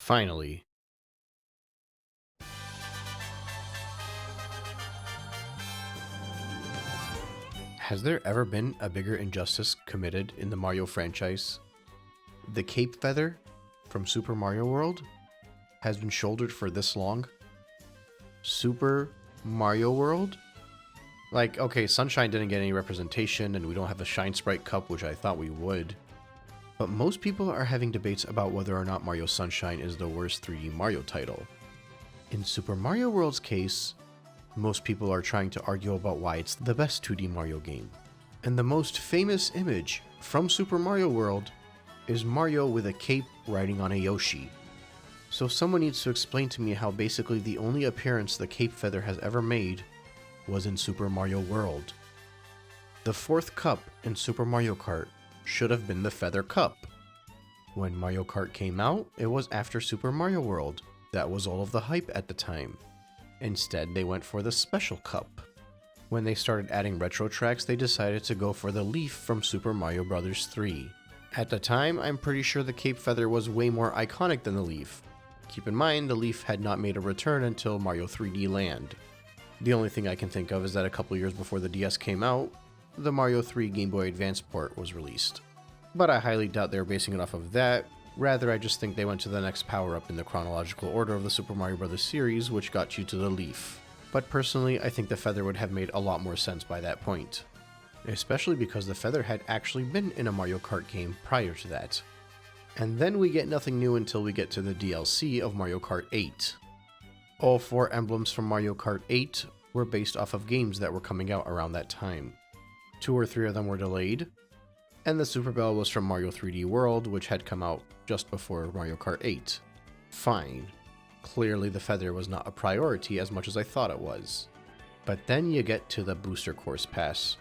Finally. Has there ever been a bigger injustice committed in the Mario franchise? The cape feather from Super Mario World has been shouldered for this long? Super Mario World? Like, okay, Sunshine didn't get any representation, and we don't have a Shine Sprite Cup, which I thought we would. But most people are having debates about whether or not Mario Sunshine is the worst 3D Mario title. In Super Mario World's case, most people are trying to argue about why it's the best 2D Mario game. And the most famous image from Super Mario World is Mario with a cape riding on a Yoshi. So someone needs to explain to me how basically the only appearance the cape feather has ever made was in Super Mario World. The fourth cup in Super Mario Kart should have been the Feather Cup. When Mario Kart came out, it was after Super Mario World. That was all of the hype at the time. Instead, they went for the Special Cup. When they started adding retro tracks, they decided to go for the Leaf from Super Mario Bros. 3. At the time, I'm pretty sure the cape feather was way more iconic than the Leaf. Keep in mind, the Leaf had not made a return until Mario 3D Land. The only thing I can think of is that a couple years before the DS came out, the Mario 3 Game Boy Advance port was released. But I highly doubt they were basing it off of that. Rather, I just think they went to the next power-up in the chronological order of the Super Mario Bros. Series, which got you to the Leaf. But personally, I think the feather would have made a lot more sense by that point. Especially because the feather had actually been in a Mario Kart game prior to that. And then we get nothing new until we get to the DLC of Mario Kart 8. All 4 emblems from Mario Kart 8 were based off of games that were coming out around that time. 2 or 3 of them were delayed, and the Super Bell was from Mario 3D World, which had come out just before Mario Kart 8. Fine. Clearly the feather was not a priority as much as I thought it was. But then you get to the Booster Course Pass,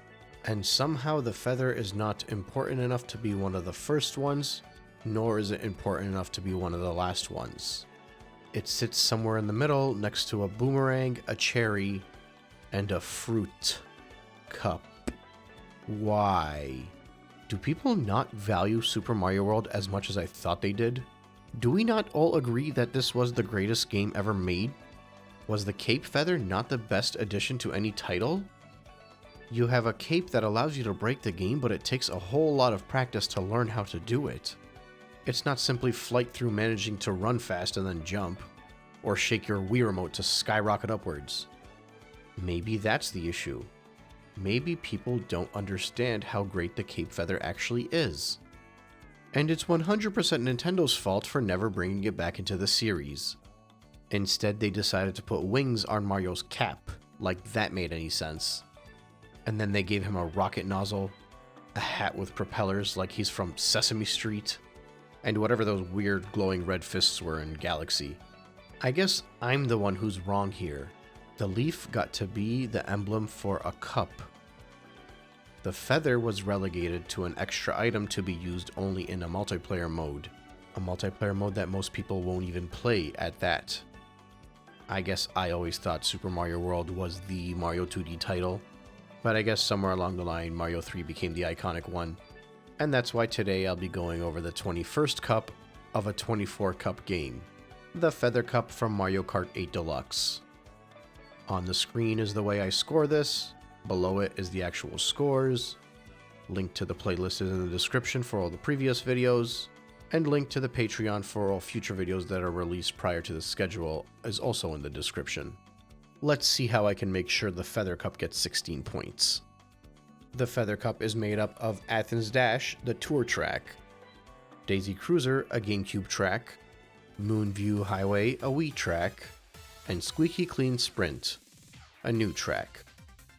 and somehow the feather is not important enough to be one of the first ones, nor is it important enough to be one of the last ones. It sits somewhere in the middle next to a boomerang, a cherry, and a fruit cup. Why? Do people not value Super Mario World as much as I thought they did? Do we not all agree that this was the greatest game ever made? Was the cape feather not the best addition to any title? You have a cape that allows you to break the game, but it takes a whole lot of practice to learn how to do it. It's not simply flight through managing to run fast and then jump, or shake your Wii remote to skyrocket upwards. Maybe that's the issue. Maybe people don't understand how great the cape feather actually is. And it's 100% Nintendo's fault for never bringing it back into the series. Instead, they decided to put wings on Mario's cap, like that made any sense. And then they gave him a rocket nozzle, a hat with propellers like he's from Sesame Street, and whatever those weird glowing red fists were in Galaxy. I guess I'm the one who's wrong here. The leaf got to be the emblem for a cup. The feather was relegated to an extra item to be used only in a multiplayer mode. A multiplayer mode that most people won't even play at that. I guess I always thought Super Mario World was the Mario 2D title, but I guess somewhere along the line Mario 3 became the iconic one. And that's why today I'll be going over the 21st cup of a 24 cup game. The Feather Cup from Mario Kart 8 Deluxe. On the screen is the way I score this. Below it is the actual scores. Link to the playlist is in the description for all the previous videos. And link to the Patreon for all future videos that are released prior to the schedule is also in the description. Let's see how I can make sure the Feather Cup gets 16 points. The Feather Cup is made up of Athens Dash, the tour track, Daisy Cruiser, a GameCube track, Moonview Highway, a Wii track, and Squeaky Clean Sprint, a new track.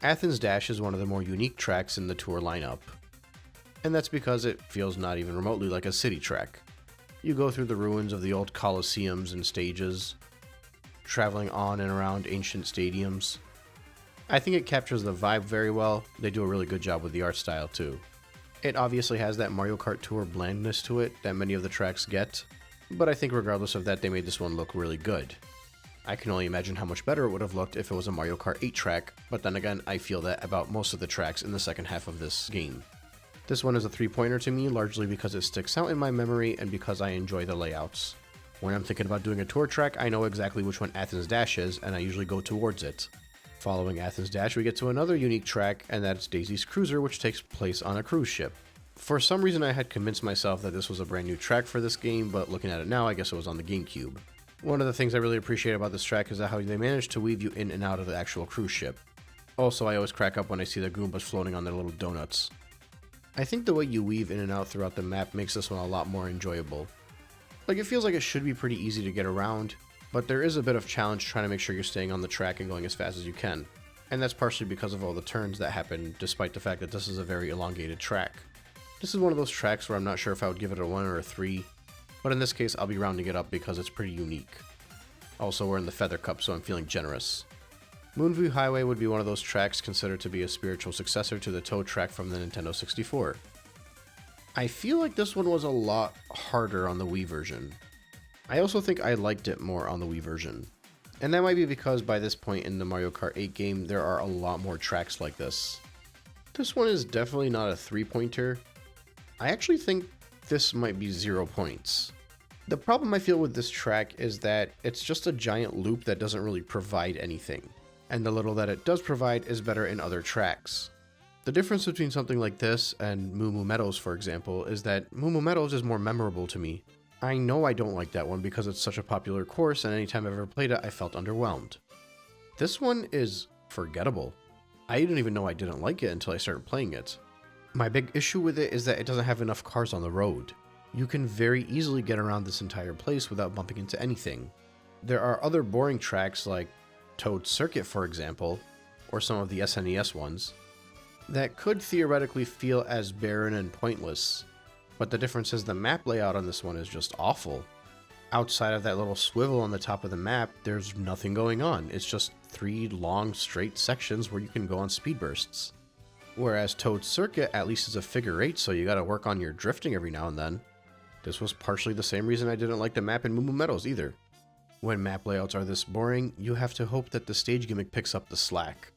Athens Dash is one of the more unique tracks in the tour lineup, and that's because it feels not even remotely like a city track. You go through the ruins of the old coliseums and stages, traveling on and around ancient stadiums. I think it captures the vibe very well. They do a really good job with the art style too. It obviously has that Mario Kart Tour blandness to it that many of the tracks get, but I think regardless of that they made this one look really good. I can only imagine how much better it would have looked if it was a Mario Kart 8 track, but then again, I feel that about most of the tracks in the second half of this game. This one is a 3-pointer to me, largely because it sticks out in my memory and because I enjoy the layouts. When I'm thinking about doing a tour track, I know exactly which one Athens Dash is, and I usually go towards it. Following Athens Dash, we get to another unique track, and that's Daisy's Cruiser, which takes place on a cruise ship. For some reason, I had convinced myself that this was a brand new track for this game, but looking at it now, I guess it was on the GameCube. One of the things I really appreciate about this track is how they managed to weave you in and out of the actual cruise ship. Also, I always crack up when I see the Goombas floating on their little donuts. I think the way you weave in and out throughout the map makes this one a lot more enjoyable. Like, it feels like it should be pretty easy to get around, but there is a bit of challenge trying to make sure you're staying on the track and going as fast as you can. And that's partially because of all the turns that happen, despite the fact that this is a very elongated track. This is one of those tracks where I'm not sure if I would give it a 1 or a 3, but in this case I'll be rounding it up because it's pretty unique. Also, we're in the Feather Cup, so I'm feeling generous. Moonview Highway would be one of those tracks considered to be a spiritual successor to the Toad track from the Nintendo 64. I feel like this one was a lot harder on the Wii version. I also think I liked it more on the Wii version. And that might be because by this point in the Mario Kart 8 game, there are a lot more tracks like this. This one is definitely not a 3-pointer. I actually think this might be 0 points. The problem I feel with this track is that it's just a giant loop that doesn't really provide anything. And the little that it does provide is better in other tracks. The difference between something like this and Moo Moo Meadows, for example, is that Moo Moo Meadows is more memorable to me. I know I don't like that one because it's such a popular course, and anytime I've ever played it, I felt underwhelmed. This one is forgettable. I didn't even know I didn't like it until I started playing it. My big issue with it is that it doesn't have enough cars on the road. You can very easily get around this entire place without bumping into anything. There are other boring tracks like Toad Circuit, for example, or some of the SNES ones, that could theoretically feel as barren and pointless, but the difference is the map layout on this one is just awful. Outside of that little swivel on the top of the map, there's nothing going on. It's just 3 long, straight sections where you can go on speed bursts. Whereas Toad Circuit at least is a figure 8, so you gotta work on your drifting every now and then. This was partially the same reason I didn't like the map in Moo Moo Meadows either. When map layouts are this boring, you have to hope that the stage gimmick picks up the slack.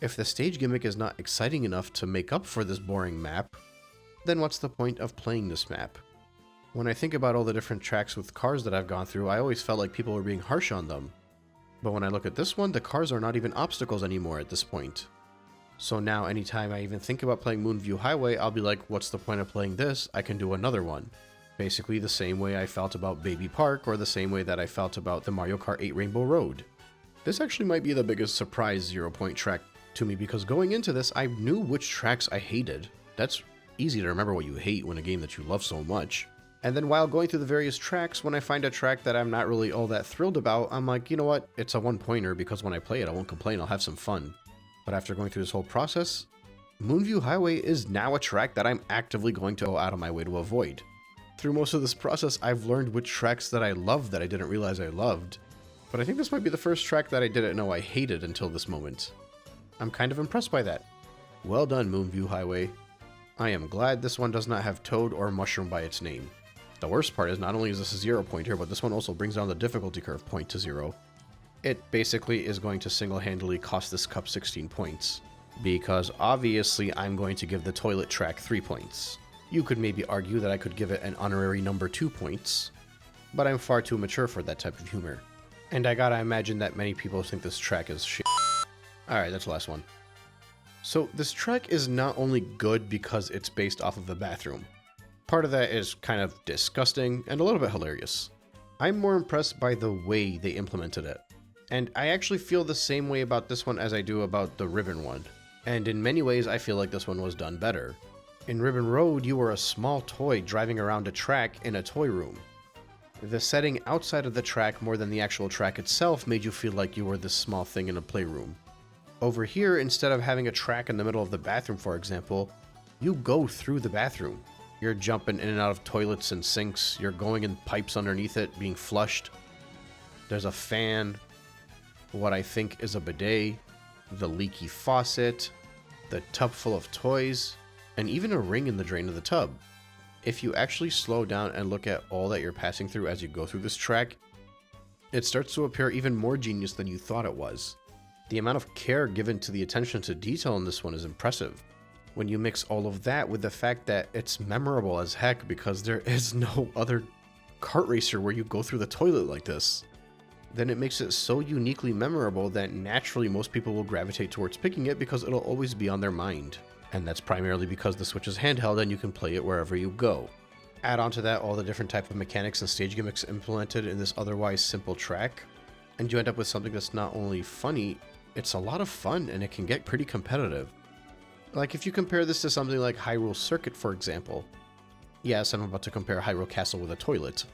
If the stage gimmick is not exciting enough to make up for this boring map, then what's the point of playing this map? When I think about all the different tracks with cars that I've gone through, I always felt like people were being harsh on them. But when I look at this one, the cars are not even obstacles anymore at this point. So now anytime I even think about playing Moonview Highway, I'll be like, what's the point of playing this? I can do another one. Basically the same way I felt about Baby Park, or the same way that I felt about the Mario Kart 8 Rainbow Road. This actually might be the biggest surprise 0-point track to me, because going into this, I knew which tracks I hated. That's easy to remember what you hate when a game that you love so much. And then while going through the various tracks, when I find a track that I'm not really all that thrilled about, I'm like, you know what, it's a 1-pointer because when I play it, I won't complain, I'll have some fun. But after going through this whole process, Moonview Highway is now a track that I'm actively going to go out of my way to avoid. Through most of this process, I've learned which tracks that I love that I didn't realize I loved. But I think this might be the first track that I didn't know I hated until this moment. I'm kind of impressed by that. Well done, Moonview Highway. I am glad this one does not have Toad or Mushroom by its name. The worst part is not only is this a 0-pointer, but this one also brings down the difficulty curve point to 0. It basically is going to single-handedly cost this cup 16 points. Because obviously I'm going to give the toilet track 3 points. You could maybe argue that I could give it an honorary number 2 points, but I'm far too mature for that type of humor. And I gotta imagine that many people think this track is shit. Alright, that's the last one. So this track is not only good because it's based off of the bathroom. Part of that is kind of disgusting and a little bit hilarious. I'm more impressed by the way they implemented it. And I actually feel the same way about this one as I do about the Ribbon one. And in many ways I feel like this one was done better. In Ribbon Road, you were a small toy driving around a track in a toy room. The setting outside of the track more than the actual track itself made you feel like you were this small thing in a playroom. Over here, instead of having a track in the middle of the bathroom, for example, you go through the bathroom. You're jumping in and out of toilets and sinks, you're going in pipes underneath it, being flushed. There's a fan, what I think is a bidet, the leaky faucet, the tub full of toys, and even a ring in the drain of the tub. If you actually slow down and look at all that you're passing through as you go through this track, it starts to appear even more genius than you thought it was. The amount of care given to the attention to detail in this one is impressive. When you mix all of that with the fact that it's memorable as heck because there is no other kart racer where you go through the toilet like this, then it makes it so uniquely memorable that naturally most people will gravitate towards picking it because it'll always be on their mind. And that's primarily because the Switch is handheld and you can play it wherever you go. Add on to that all the different type of mechanics and stage gimmicks implemented in this otherwise simple track, and you end up with something that's not only funny, it's a lot of fun and it can get pretty competitive. Like if you compare this to something like Hyrule Circuit, for example. Yes, I'm about to compare Hyrule Castle with a toilet.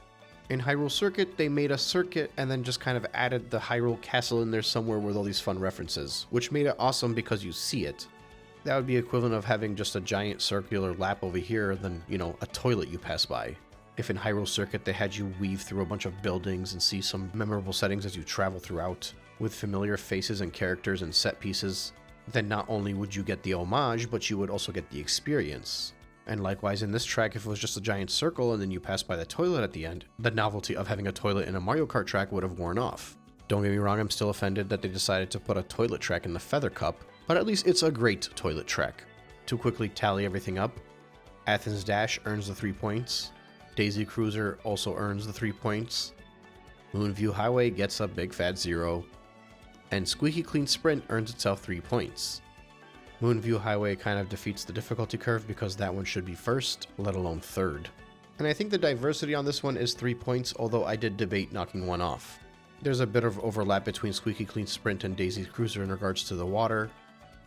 In Hyrule Circuit, they made a circuit and then just kind of added the Hyrule Castle in there somewhere with all these fun references, which made it awesome because you see it. That would be equivalent of having just a giant circular lap over here than, a toilet you pass by. If in Hyrule Circuit they had you weave through a bunch of buildings and see some memorable settings as you travel throughout, with familiar faces and characters and set pieces, then not only would you get the homage, but you would also get the experience. And likewise in this track, if it was just a giant circle and then you pass by the toilet at the end, the novelty of having a toilet in a Mario Kart track would have worn off. Don't get me wrong, I'm still offended that they decided to put a toilet track in the Feather Cup, but at least it's a great toilet track. To quickly tally everything up, Athens Dash earns the 3 points, Daisy Cruiser also earns the 3 points, Moonview Highway gets a big fat 0, and Squeaky Clean Sprint earns itself 3 points. Moonview Highway kind of defeats the difficulty curve because that one should be first, let alone third. And I think the diversity on this one is 3 points, although I did debate knocking one off. There's a bit of overlap between Squeaky Clean Sprint and Daisy Cruiser in regards to the water,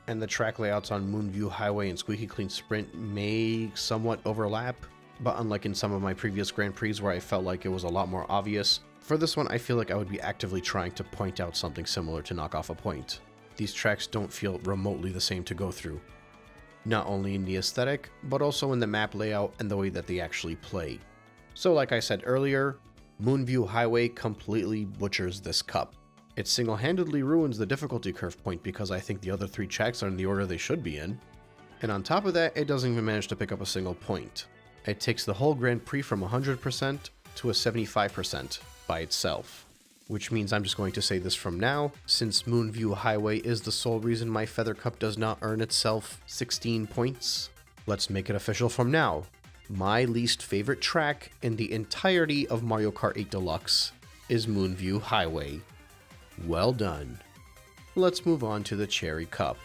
and the track layouts on Moonview Highway and Squeaky Clean Sprint may somewhat overlap, but unlike in some of my previous Grand Prix where I felt like it was a lot more obvious, for this one I feel like I would be actively trying to point out something similar to knock off a point. These tracks don't feel remotely the same to go through. Not only in the aesthetic, but also in the map layout and the way that they actually play. So like I said earlier, Moonview Highway completely butchers this cup. It single-handedly ruins the difficulty curve point because I think the other 3 tracks are in the order they should be in. And on top of that, it doesn't even manage to pick up a single point. It takes the whole Grand Prix from 100% to a 75% by itself. Which means I'm just going to say this from now, since Moonview Highway is the sole reason my Feather Cup does not earn itself 16 points. Let's make it official from now. My least favorite track in the entirety of Mario Kart 8 Deluxe is Moonview Highway. Well done. Let's move on to the Cherry Cup.